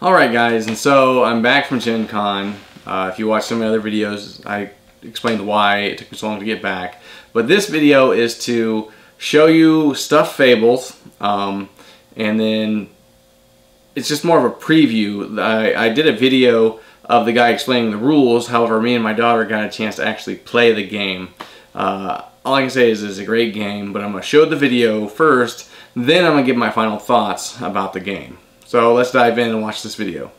Alright guys, and so I'm back from Gen Con. If you watch some of my other videos, I explained why it took me so long to get back. But this video is to show you stuffed fables, and then it's just more of a preview. I did a video of the guy explaining the rules, however me and my daughter got a chance to actually play the game. All I can say is it's a great game, but I'm going to show the video first, then I'm going to give my final thoughts about the game. So let's dive in and watch this video.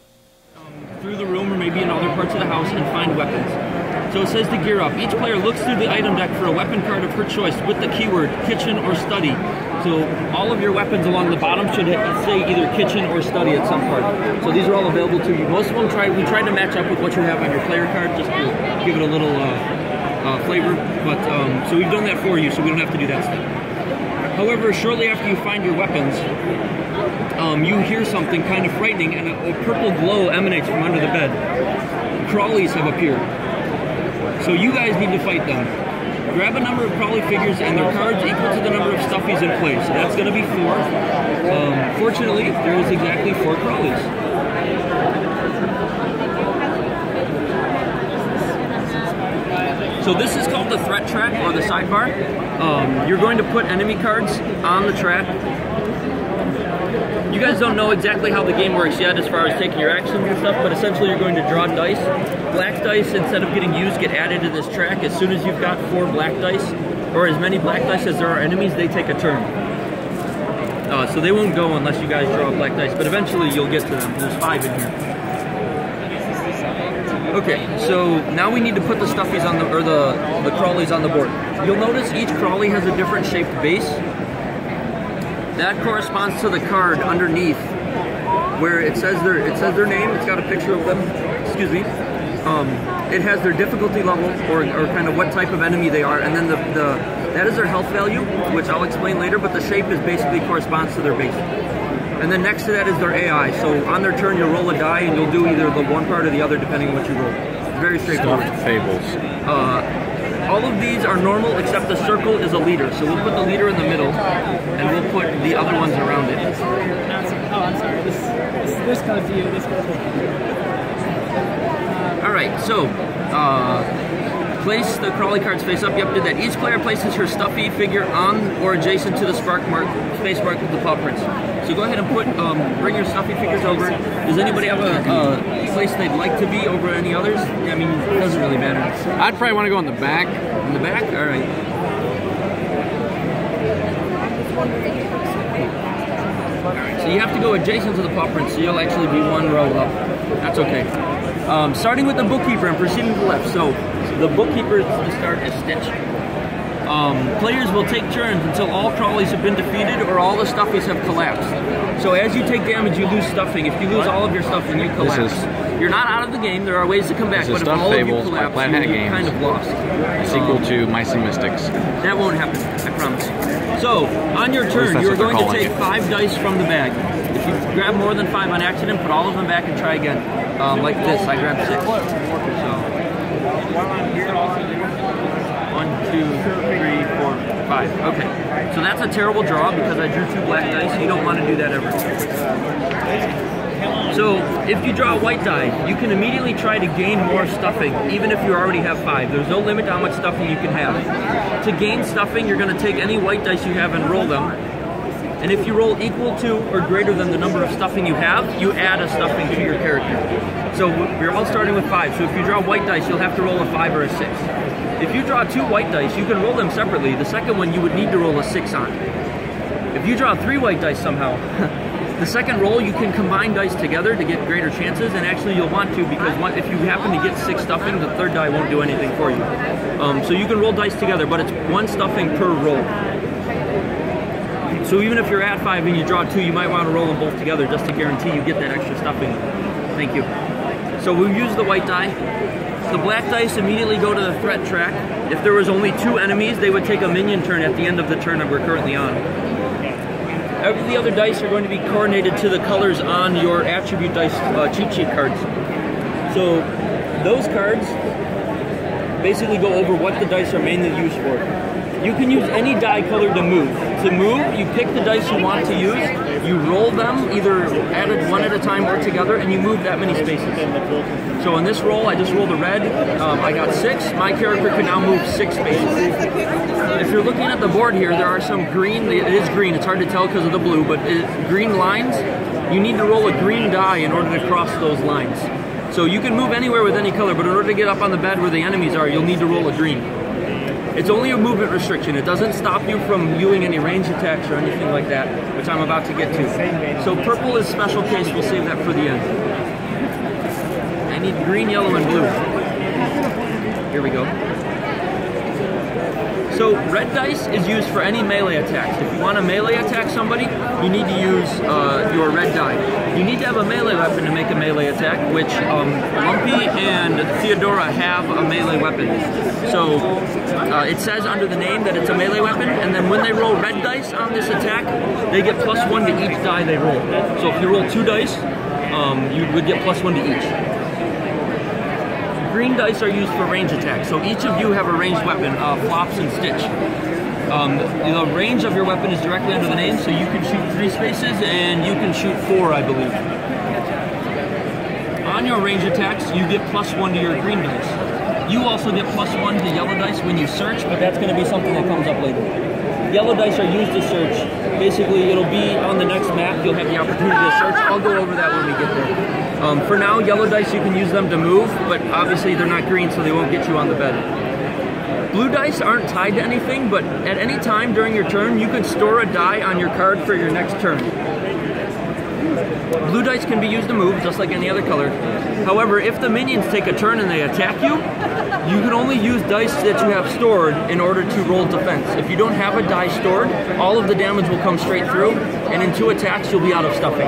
Through the room or maybe in other parts of the house and find weapons. So it says to gear up. Each player looks through the item deck for a weapon card of her choice with the keyword kitchen or study. So all of your weapons along the bottom should say either kitchen or study at some part. So these are all available to you. Most of them we tried to match up with what you have on your player card just to give it a little flavor. But so we've done that for you, so we don't have to do that stuff. However, shortly after you find your weapons, you hear something kind of frightening, and a purple glow emanates from under the bed. Crawlies have appeared. So you guys need to fight them. Grab a number of crawly figures and their cards equal to the number of stuffies in play. So that's going to be 4. Fortunately, there is exactly 4 crawlies. So this is called the threat track, or the sidebar. You're going to put enemy cards on the track. You guys don't know exactly how the game works yet as far as taking your actions and stuff, but essentially you're going to draw dice. Black dice, instead of getting used, get added to this track. As soon as you've got 4 black dice, or as many black dice as there are enemies, they take a turn. So they won't go unless you guys draw black dice, but eventually you'll get to them. There's 5 in here. Okay, so now we need to put the stuffies on the crawlies on the board. You'll notice each crawly has a different shaped base. That corresponds to the card underneath, where it says their name. It's got a picture of them. Excuse me. It has their difficulty level, or kind of what type of enemy they are, and then that is their health value, which I'll explain later. But the shape is basically corresponds to their base. And then next to that is their AI. So on their turn, you'll roll a die, and you'll do either the one part or the other, depending on what you roll. It's very straightforward. Stuffed fables. All of these are normal, except the circle is a leader. So we'll put the leader in the middle, and we'll put the other ones around it. Oh, I'm sorry. This goes to you. This goes to you. All right. So place the crawly cards face up. Yep, did that. Each player places her stuffy figure on or adjacent to the space mark with the paw prints. So go ahead and bring your stuffy figures over. Does anybody have a place they'd like to be over any others? I mean, it doesn't really matter. I'd probably want to go in the back. In the back? All right. Alright, so you have to go adjacent to the paw prints, so you'll actually be 1 row up. That's okay. Starting with the bookkeeper and proceeding to the left. So the bookkeeper to start is Stitch. Players will take turns until all crawlies have been defeated or all the stuffies have collapsed. So as you take damage, you lose stuffing. If you lose all of your stuffing, you collapse. You're not out of the game. There are ways to come back, but if all of you collapse, you're kind of lost. Sequel to Mice and Mystics. That won't happen, I promise. So, on your turn, you're going to take 5 dice from the bag. If you grab more than 5 on accident, put all of them back and try again. Like this, I grabbed 6. So, 1, 2, 3, 4, 5. Okay, so that's a terrible draw because I drew 2 black dice. You don't want to do that ever. So, if you draw a white die, you can immediately try to gain more stuffing, even if you already have 5. There's no limit to how much stuffing you can have. To gain stuffing, you're going to take any white dice you have and roll them. And if you roll equal to or greater than the number of stuffing you have, you add a stuffing to your character. So, we're all starting with 5. So, if you draw white dice, you'll have to roll a 5 or a 6. If you draw 2 white dice, you can roll them separately. The second one, you would need to roll a 6 on. If you draw 3 white dice somehow, the second roll, you can combine dice together to get greater chances, and actually you'll want to, because if you happen to get 6 stuffing, the third die won't do anything for you. So you can roll dice together, but it's 1 stuffing per roll. So even if you're at 5 and you draw 2, you might want to roll them both together just to guarantee you get that extra stuffing. Thank you. So we'll use the white die. The black dice immediately go to the threat track. If there was only 2 enemies, they would take a minion turn at the end of the turn that we're currently on. The other dice are going to be coordinated to the colors on your attribute dice cheat sheet cards. So those cards basically go over what the dice are mainly used for. You can use any die color to move. To move, you pick the dice you want to use, you roll them, either added one at a time or together, and you move that many spaces. So in this roll, I just rolled a red. I got 6. My character can now move 6 spaces. If you're looking at the board here, there are some green. It is green. It's hard to tell because of the blue, but green lines. You need to roll a green die in order to cross those lines. So you can move anywhere with any color, but in order to get up on the bed where the enemies are, you'll need to roll a green. It's only a movement restriction. It doesn't stop you from doing any range attacks or anything like that, which I'm about to get to. So purple is special case. We'll save that for the end. I need green, yellow, and blue. Here we go. So red dice is used for any melee attacks. If you want to melee attack somebody, you need to use your red die. You need to have a melee weapon to make a melee attack, which Lumpy and Theodora have a melee weapon. So it says under the name that it's a melee weapon, and then when they roll red dice on this attack, they get +1 to each die they roll. So if you roll 2 dice, you would get +1 to each. Green dice are used for range attacks, so each of you have a ranged weapon, Flops and Stitch. The range of your weapon is directly under the name, so you can shoot 3 spaces and you can shoot 4, I believe. On your range attacks, you get +1 to your green dice. You also get +1 to yellow dice when you search, but that's going to be something that comes up later. Yellow dice are used to search. Basically, it'll be on the next map. You'll have the opportunity to search. I'll go over that when we get there. For now, yellow dice, you can use them to move, but obviously they're not green, so they won't get you on the bed. Blue dice aren't tied to anything, but at any time during your turn, you can store a die on your card for your next turn. Blue dice can be used to move, just like any other color. However, if the minions take a turn and they attack you, you can only use dice that you have stored in order to roll defense. If you don't have a die stored, all of the damage will come straight through, and in 2 attacks, you'll be out of stuffing.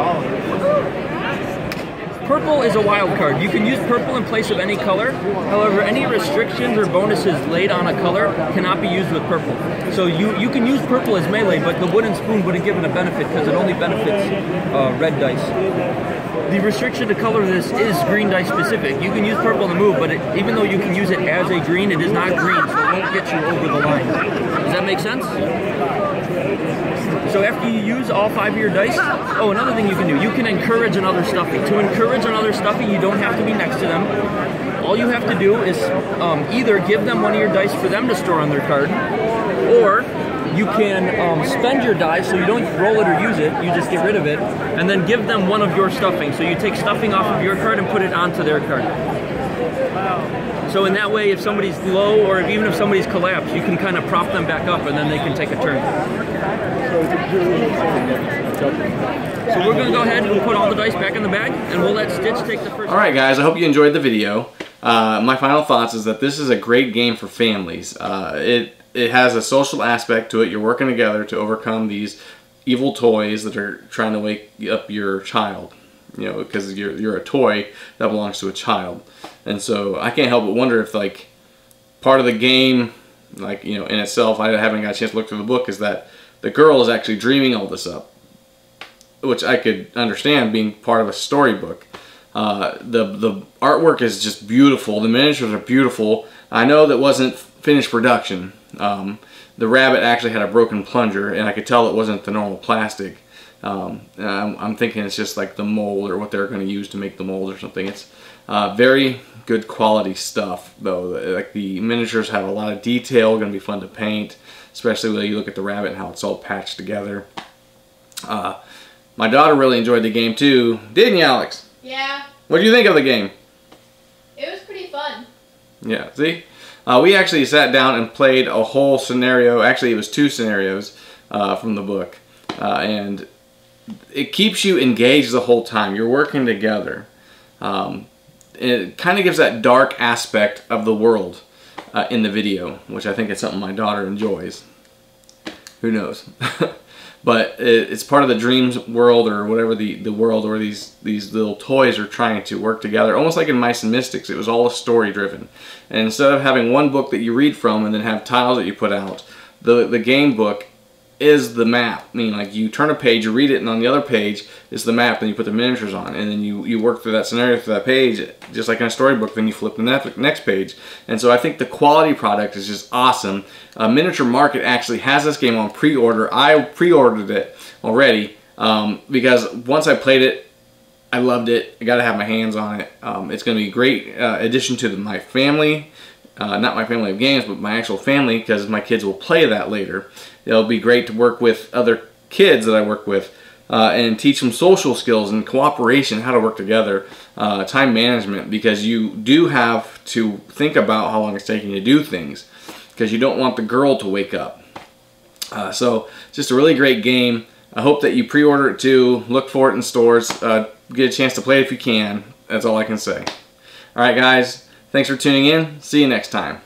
Purple is a wild card. You can use purple in place of any color. However, any restrictions or bonuses laid on a color cannot be used with purple. So you can use purple as melee, but the wooden spoon wouldn't give it a benefit because it only benefits red dice. The restriction to color this is green dice specific. You can use purple to move, but even though you can use it as a green, it is not green, so it won't get you over the line. Does that make sense? So after you use all 5 of your dice, oh, another thing you can do, you can encourage another stuffing. To encourage another stuffing, you don't have to be next to them. All you have to do is either give them one of your dice for them to store on their card, or you can spend your die so you don't roll it or use it, you just get rid of it, and then give them one of your stuffing. So you take stuffing off of your card and put it onto their card. So in that way, if somebody's low or even if somebody's collapsed, you can kind of prop them back up and then they can take a turn. So we're going to go ahead and put all the dice back in the bag, and we'll let Stitch take the first. Alright guys, I hope you enjoyed the video. My final thoughts is that this is a great game for families. It has a social aspect to it. You're working together to overcome these evil toys that are trying to wake up your child. You know, because you're a toy that belongs to a child. And so I can't help but wonder if, like, part of the game, like, you know, in itself, I haven't got a chance to look through the book, is that the girl is actually dreaming all this up, which I could understand being part of a storybook. The artwork is just beautiful. The miniatures are beautiful. I know that wasn't finished production. The rabbit actually had a broken plunger, and I could tell it wasn't the normal plastic. I'm thinking it's just like the mold or what they're going to use to make the mold or something. It's very good quality stuff, though. Like, the miniatures have a lot of detail, going to be fun to paint, especially when you look at the rabbit and how it's all patched together. My daughter really enjoyed the game too, didn't you, Alex? Yeah. What do you think of the game? It was pretty fun. Yeah, see? We actually sat down and played a whole scenario. Actually, it was 2 scenarios from the book. And it keeps you engaged the whole time. You're working together. It kind of gives that dark aspect of the world in the video, which I think is something my daughter enjoys. Who knows? But it's part of the dreams world, or whatever the world where these little toys are trying to work together. Almost like in Mice and Mystics, it was all story driven. And instead of having one book that you read from and then have tiles that you put out, the game book is the map. I mean, like, you turn a page, you read it, and on the other page is the map, and you put the miniatures on, and then you work through that scenario, through that page, just like in a storybook. Then you flip the next page. And so I think the quality product is just awesome. Miniature Market actually has this game on pre-order. I pre-ordered it already because once I played it, I loved it. I got to have my hands on it. It's going to be a great addition to my family. Not my family of games, but my actual family, because my kids will play that later. It'll be great to work with other kids that I work with and teach them social skills and cooperation, how to work together, time management, because you do have to think about how long it's taking to do things, because you don't want the girl to wake up. So just a really great game. I hope that you pre-order it too. Look for it in stores. Get a chance to play it if you can. That's all I can say. Alright guys, thanks for tuning in. See you next time.